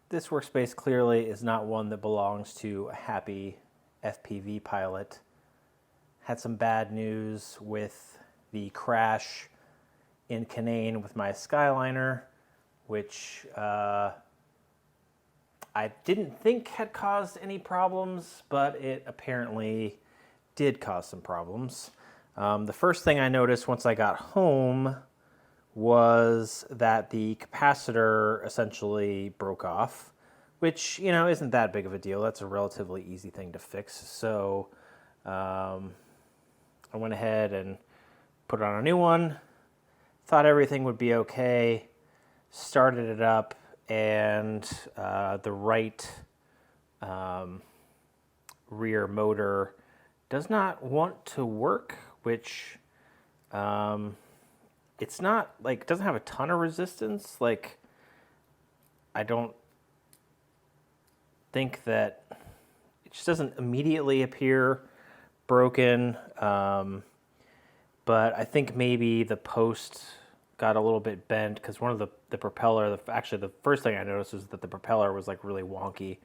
this workspace clearly is not one that belongs to a happy FPV pilot. Had some bad news with the crash in Canaan with my Skyliner, which I didn't think had caused any problems, but it apparently did cause some problems. The first thing I noticed once I got home was that the capacitor essentially broke off, which, you know, isn't that big of a deal. That's a relatively easy thing to fix. So I went ahead and put on a new one, thought everything would be okay, started it up, and the right rear motor does not want to work, which it's not like, it doesn't have a ton of resistance. Like, I don't think that, it just doesn't immediately appear broken. But I think maybe the post got a little bit bent because one of the propeller, actually the first thing I noticed was that the propeller was like really wonky.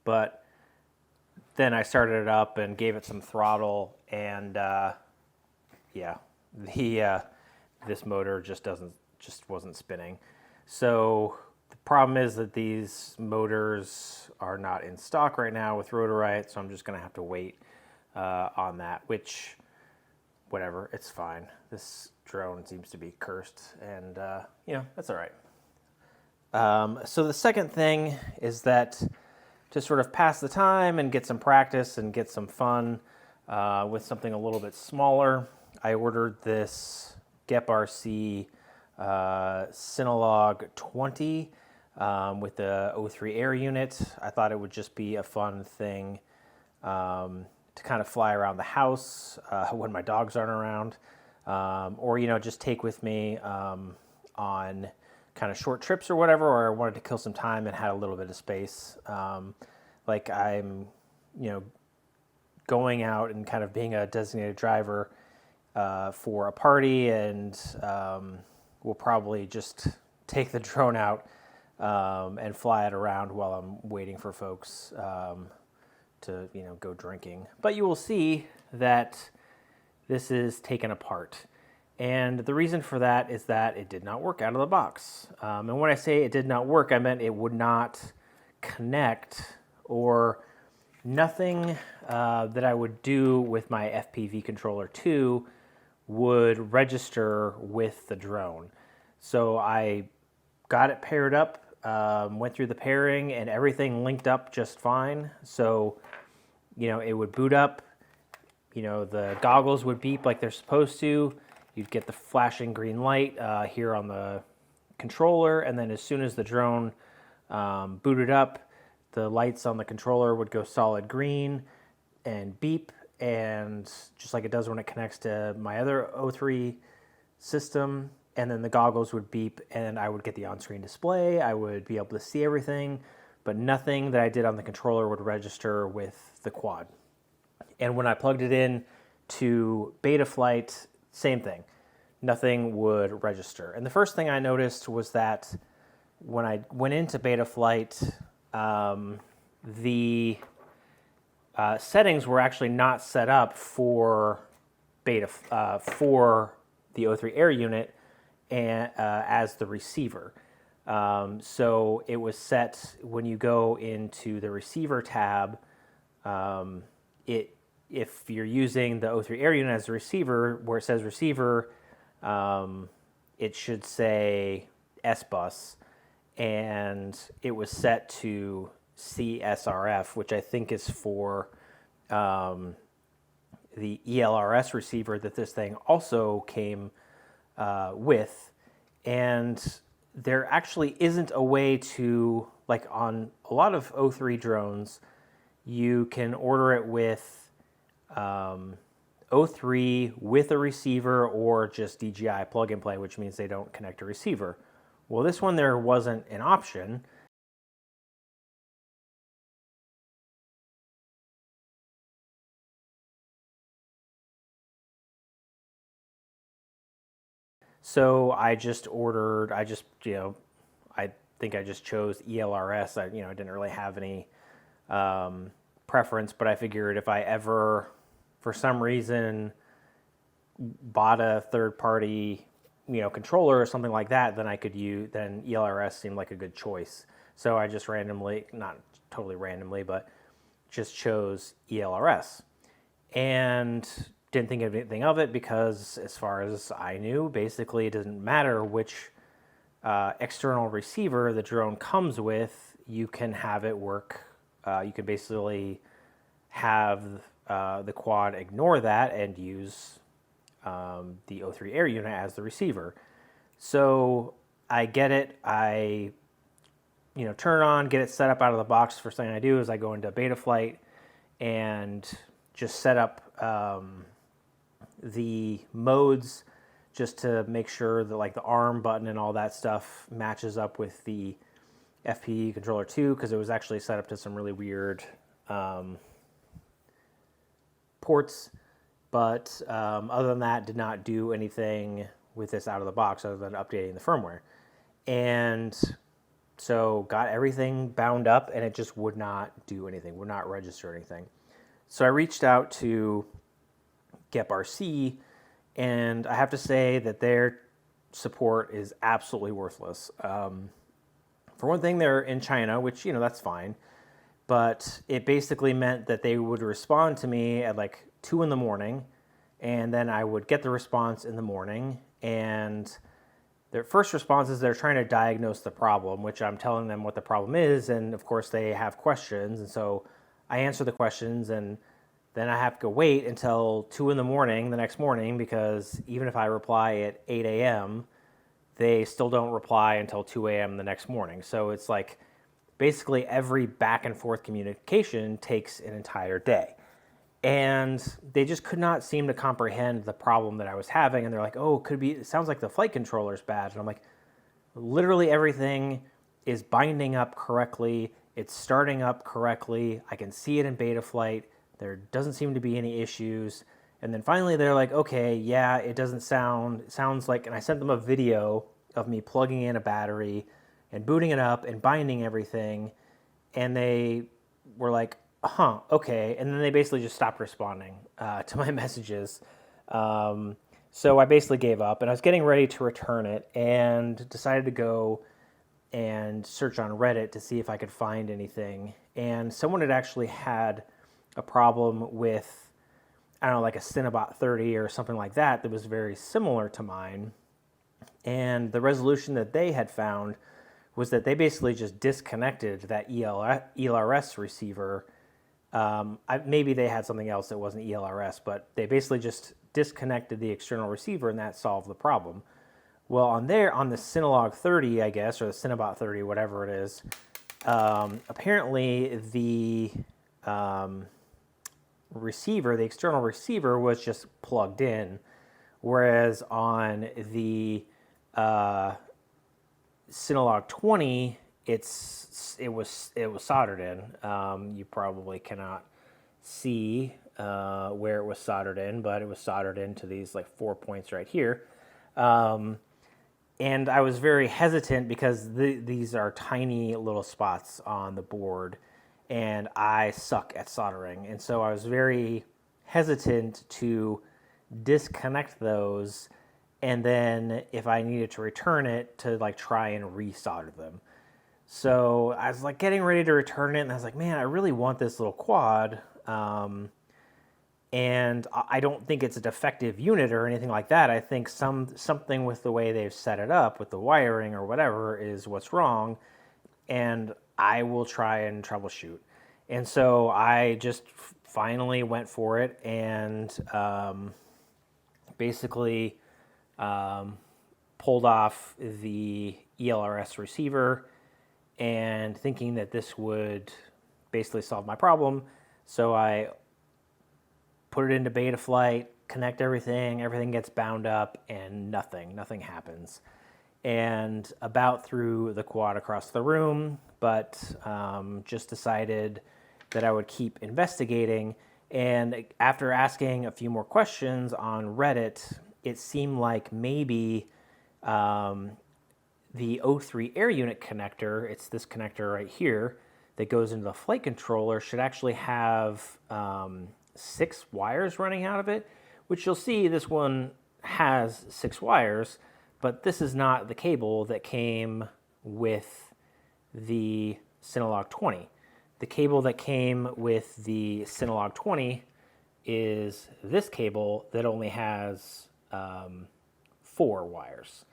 But then I started it up and gave it some throttle, and yeah, this motor just wasn't spinning. So the problem is that these motors are not in stock right now with Rotorite, so I'm just gonna have to wait on that, which, whatever, it's fine. This drone seems to be cursed, and you know, that's all right. So the second thing is that to sort of pass the time and get some practice and get some fun with something a little bit smaller, I ordered this GEPRC Cinelog20 with the O3 air unit. I thought it would just be a fun thing to kind of fly around the house when my dogs aren't around, or, you know, just take with me on kind of short trips or whatever, or I wanted to kill some time and had a little bit of space. Like, I'm, you know, going out and kind of being a designated driver for a party, and we'll probably just take the drone out and fly it around while I'm waiting for folks to, you know, go drinking. But you will see that this is taken apart. And the reason for that is that it did not work out of the box. And when I say it did not work, I meant it would not connect, or nothing that I would do with my FPV controller 2 would register with the drone. So I got it paired up, went through the pairing, and everything linked up just fine. So, you know, it would boot up, you know, the goggles would beep like they're supposed to. You'd get the flashing green light here on the controller, and then as soon as the drone booted up, the lights on the controller would go solid green and beep, and just like it does when it connects to my other O3 system, and then the goggles would beep and I would get the on-screen display. I would be able to see everything, but nothing that I did on the controller would register with the quad. And when I plugged it in to Betaflight, same thing. Nothing would register. And the first thing I noticed was that when I went into Betaflight, the settings were actually not set up for for the O3 air unit and as the receiver. So it was set when you go into the receiver tab. If you're using the O3 air unit as a receiver, where it says receiver, it should say S-bus, and it was set to CSRF, which I think is for the ELRS receiver that this thing also came with. And there actually isn't a way to, like on a lot of O3 drones, you can order it with O3 with a receiver or just DJI plug and play, which means they don't connect a receiver. Well, this one there wasn't an option. So I just ordered, I I think I just chose ELRS. I didn't really have any preference, but I figured if I ever, for some reason, bought a third-party, controller or something like that, then then ELRS seemed like a good choice. So I just randomly, not totally randomly, but just chose ELRS. And didn't think of anything of it because, as far as I knew, basically it doesn't matter which external receiver the drone comes with, you can have it work. You can basically have the quad ignore that and use the O3 air unit as the receiver. So I get it. I turn it on, get it set up out of the box. First thing I do is I go into beta flight and just set up the modes just to make sure that like the arm button and all that stuff matches up with the FPV controller 2, because it was actually set up to some really weird ports. But other than that, did not do anything with this out of the box other than updating the firmware. And so got everything bound up, and it just would not do anything, would not register anything. So I reached out to GEPRC, and I have to say that their support is absolutely worthless. For one thing, they're in China, which, that's fine. But it basically meant that they would respond to me at like 2 in the morning, and then I would get the response in the morning. And their first response is they're trying to diagnose the problem, which I'm telling them what the problem is. And of course, they have questions. And so I answer the questions, and then I have to go wait until 2 in the morning the next morning, because even if I reply at 8 a.m., they still don't reply until 2 a.m. the next morning. So it's like basically every back and forth communication takes an entire day. And they just could not seem to comprehend the problem that I was having. And they're like, oh, it sounds like the flight controller's bad. And I'm like, literally everything is binding up correctly. It's starting up correctly. I can see it in beta flight. There doesn't seem to be any issues. And then finally they're like, okay, yeah, it sounds like, and I sent them a video of me plugging in a battery and booting it up and binding everything. And they were like, okay. And then they basically just stopped responding to my messages. So I basically gave up, and I was getting ready to return it and decided to go and search on Reddit to see if I could find anything. And someone had actually had a problem with, I don't know, like a Cinelog20 or something like that that was very similar to mine. And the resolution that they had found was that they basically just disconnected that ELRS receiver. Maybe they had something else that wasn't ELRS, but they basically just disconnected the external receiver, and that solved the problem. Well, on the Cinelog20, I guess, or the Cinebot30, whatever it is, apparently the receiver, the external receiver, was just plugged in, whereas on the Cinelog20, it was soldered in. You probably cannot see where it was soldered in, but it was soldered into these like 4 points right here. And I was very hesitant because these are tiny little spots on the board, and I suck at soldering. And so I was very hesitant to disconnect those, and then if I needed to return it, to like try and resolder them. So I was like getting ready to return it, and I was like, man, I really want this little quad. And I don't think it's a defective unit or anything like that. I think something with the way they've set it up, with the wiring or whatever, is what's wrong. And I will try and troubleshoot. And so I just finally went for it, and basically pulled off the ELRS receiver, and thinking that this would basically solve my problem. So I put it into beta flight, connect everything gets bound up, and nothing happens. And about threw the quad across the room, but just decided that I would keep investigating. And after asking a few more questions on Reddit, it seemed like maybe the O3 air unit connector, it's this connector right here that goes into the flight controller, should actually have 6 wires running out of it, which you'll see this one has 6 wires, but this is not the cable that came with the Cinelog20. The cable that came with the Cinelog20 is this cable that only has 4 wires.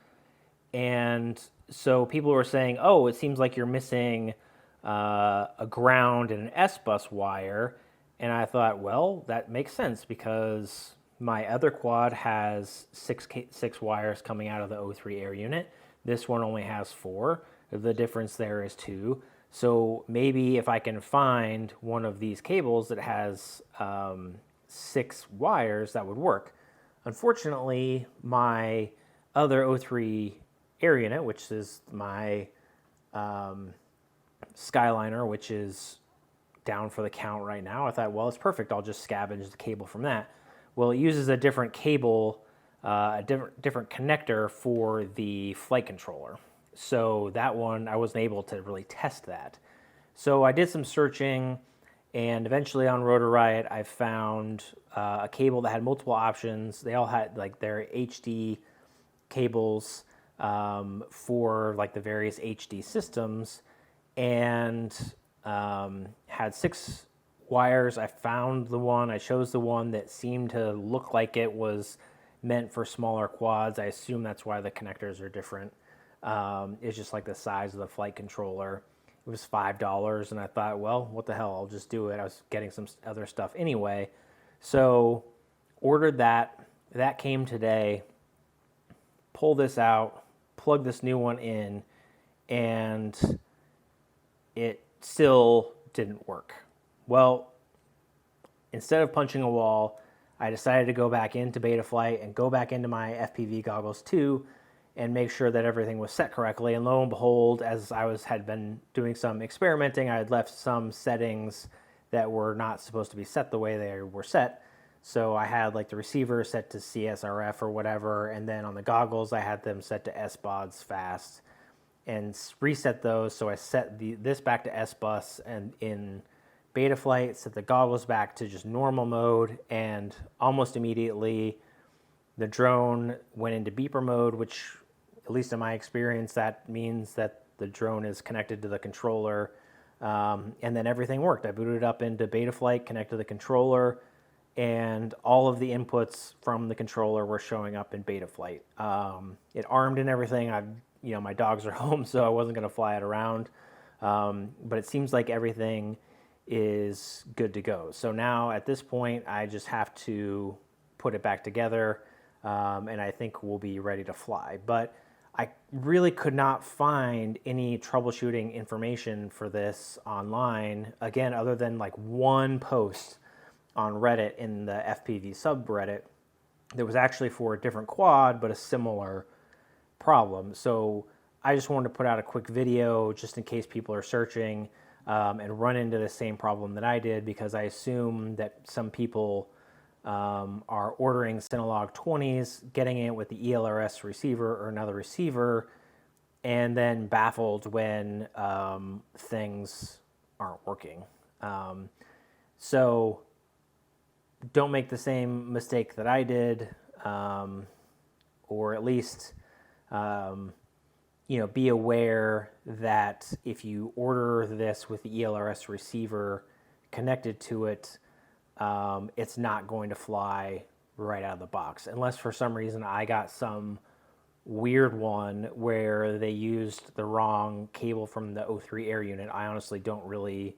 And so people were saying, oh, it seems like you're missing a ground and an S-bus wire. And I thought, well, that makes sense because my other quad has 6 wires coming out of the O3 air unit. This one only has 4. The difference there is 2. So maybe if I can find one of these cables that has 6 wires, that would work. Unfortunately, my other O3 air unit, which is my Skyliner, which is down for the count right now, I thought, well, it's perfect. I'll just scavenge the cable from that. Well, it uses a different cable, a different connector for the flight controller. So that one, I wasn't able to really test that. So I did some searching, and eventually on Rotor Riot, I found a cable that had multiple options. They all had like their HD cables for like the various HD systems, and had 6 wires. I found the one, I chose the one that seemed to look like it was meant for smaller quads. I assume that's why the connectors are different. It's just like the size of the flight controller. It was $5, and I thought, well, what the hell, I'll just do it. I was getting some other stuff anyway. So ordered that. That came today. Pull this out, plug this new one in, and it still didn't work. Well, instead of punching a wall, I decided to go back into Betaflight and go back into my FPV goggles too, and make sure that everything was set correctly. And lo and behold, as I had been doing some experimenting, I had left some settings that were not supposed to be set the way they were set. So I had like the receiver set to CSRF or whatever, and then on the goggles I had them set to SBODs fast, and reset those. So I set this back to SBus, and in Betaflight set the goggles back to just normal mode, and almost immediately the drone went into beeper mode, which, at least in my experience, that means that the drone is connected to the controller, and then everything worked. I booted up into Betaflight, connected to the controller, and all of the inputs from the controller were showing up in Betaflight. It armed and everything. My dogs are home, so I wasn't going to fly it around, but it seems like everything is good to go. So now at this point, I just have to put it back together, and I think we'll be ready to fly. But I really could not find any troubleshooting information for this online, again, other than like one post on Reddit in the FPV subreddit that was actually for a different quad, but a similar problem. So I just wanted to put out a quick video just in case people are searching and run into the same problem that I did, because I assume that some people are ordering Cinelog20s, getting it with the ELRS receiver or another receiver, and then baffled when things aren't working. So don't make the same mistake that I did, or at least be aware that if you order this with the ELRS receiver connected to it, it's not going to fly right out of the box, unless for some reason I got some weird one where they used the wrong cable from the O3 air unit. I honestly don't really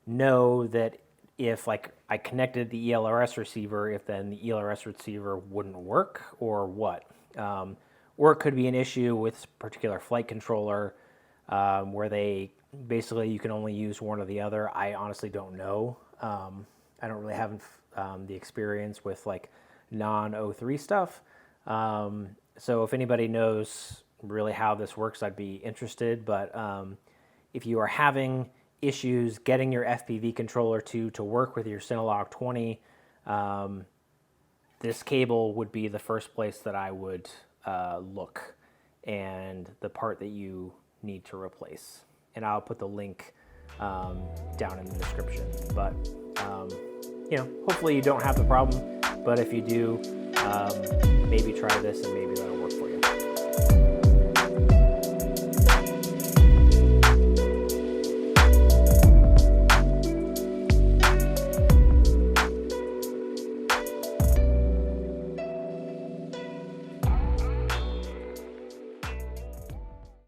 know that if like I connected the ELRS receiver, if then the ELRS receiver wouldn't work or what. Or it could be an issue with a particular flight controller where they basically you can only use one or the other. I honestly don't know. I don't really have the experience with like non-O3 stuff. So if anybody knows really how this works, I'd be interested. But if you are having issues getting your FPV controller to work with your Cinelog20, this cable would be the first place that I would look. and the part that you need to replace. And I'll put the link down in the description. But you know, hopefully you don't have the problem, but if you do, maybe try this and maybe that'll work for you.